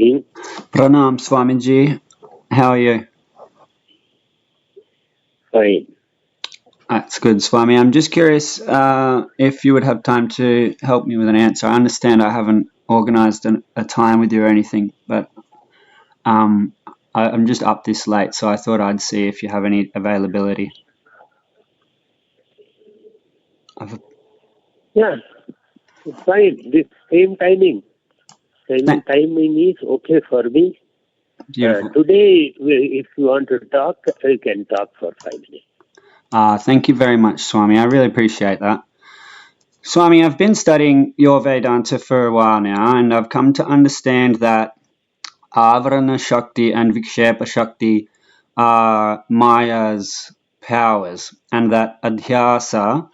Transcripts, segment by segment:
speaking. Pranam, Swamiji. How are you? Fine. That's good, Swami. I'm just curious if you would have time to help me with an answer. I understand I haven't organised a time with you or anything, but I'm just up this late, so I thought I'd see if you have any availability. Yeah, fine. This same timing. Same timing is okay for me. Beautiful. Today, if you want to talk, we can talk for 5 minutes. Thank you very much, Swami. I really appreciate that. Swami, I've been studying your Vedanta for a while now, and I've come to understand that Avarana Shakti and Vikshepa Shakti are Maya's powers, and that Adhyasa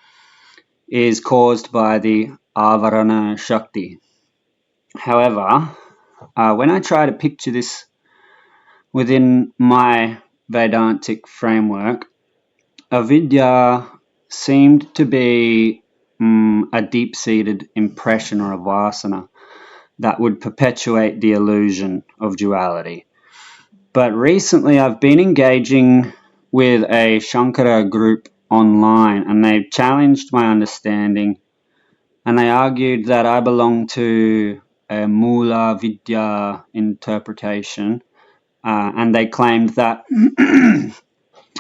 is caused by the Avarana Shakti. However, when I try to picture this within my Vedantic framework, avidya seemed to be a deep-seated impression or a vasana that would perpetuate the illusion of duality. But recently I've been engaging with a Shankara group online, and they've challenged my understanding, and they argued that I belong to a mulavidya interpretation, and they claimed that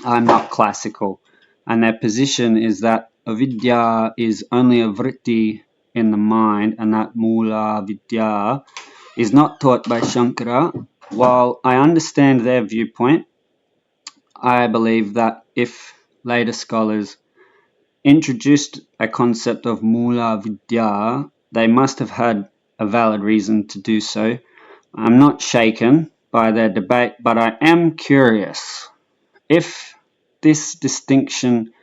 I'm not classical, and their position is that avidya is only a vritti in the mind, and that mulavidya is not taught by Shankara. While I understand their viewpoint, I believe that if later scholars introduced a concept of mulavidya, they must have had a valid reason to do so. I'm not shaken by their debate, but I am curious if this distinction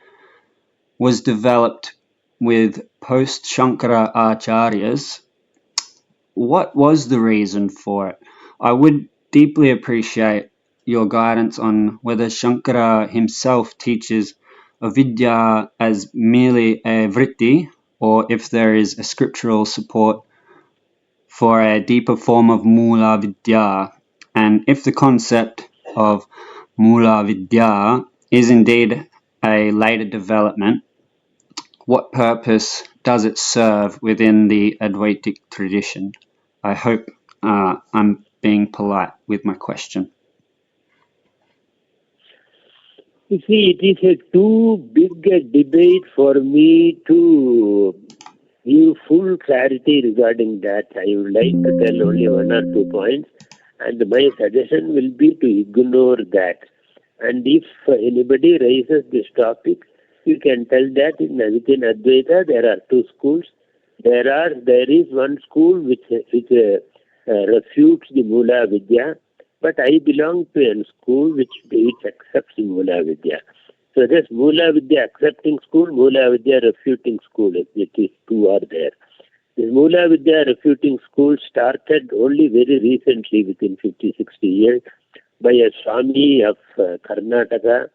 was developed with post-Shankara acharyas. What was the reason for it? I would deeply appreciate your guidance on whether Shankara himself teaches avidya as merely a vritti, or if there is a scriptural support for a deeper form of mula vidya, and if the concept of mula vidya is indeed a later development, what purpose does it serve within the Advaitic tradition? I hope I'm being polite with my question. You see, it is a too big a debate for me to give full clarity regarding that. I would like to tell only 1 or 2 points, and my suggestion will be to ignore that. And if anybody raises this topic, you can tell that within Advaita there are 2 schools. There is one school which refutes the Mula Vidya, but I belong to a school which accepts Mula Vidya. So there's Mula Vidya accepting school, Mula Vidya refuting school. It is 2 are there. This Mula Vidya refuting school started only very recently, within 50-60 years, by a Swami of Karnataka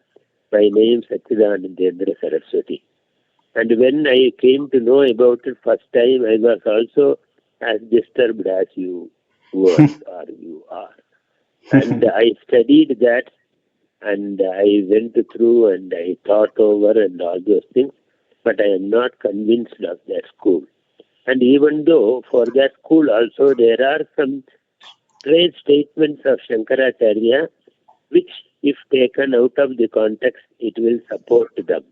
by name Satchidanandendra Saraswati. And when I came to know about it first time, I was also as disturbed as you were or you are. And I studied that, and I went through and I thought over and all those things, but I am not convinced of that school. And even though for that school also there are some straight statements of Shankaracharya, which if taken out of the context, it will support them.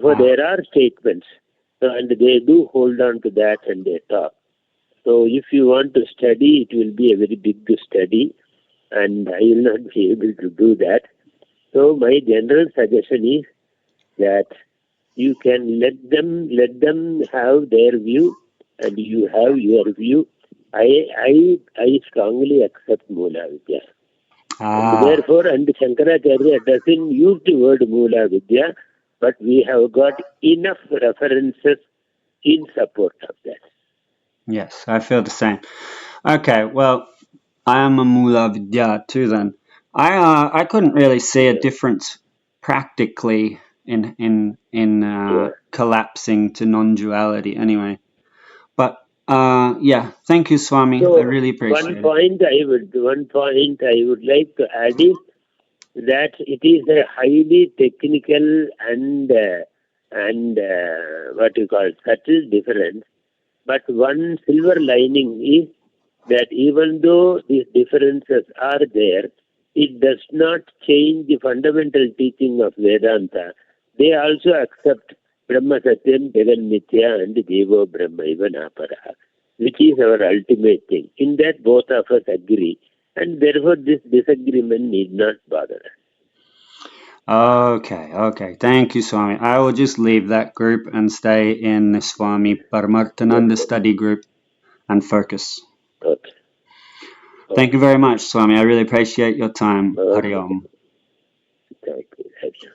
So there are statements, and they do hold on to that and they talk. So if you want to study, it will be a very big study, and I will not be able to do that. So my general suggestion is that you can let them have their view, and you have your view. I strongly accept Mula Vidya. And therefore, and Shankaracharya doesn't use the word Mula Vidya, but we have got enough references in support of that. Yes, I feel the same. Okay, well, I am a Mula Vidya too then. I couldn't really see a difference practically in collapsing to non-duality anyway. But Yeah, thank you, Swami. I So really appreciate it. one point I would like to add is that it is a highly technical and what you call subtle difference. But one silver lining is that even though these differences are there, it does not change the fundamental teaching of Vedanta. They also accept Brahma Satyam, Jagan Mithya and Devo Brahma Ivanapara, which is our ultimate thing. In that both of us agree, and therefore this disagreement need not bother us. Okay. Thank you, Swami. I will just leave that group and stay in the Swami Paramarthananda study group and focus. Okay. Thank you very much, Swami. I really appreciate your time. Okay. Hari Om. Thank you. Thank you.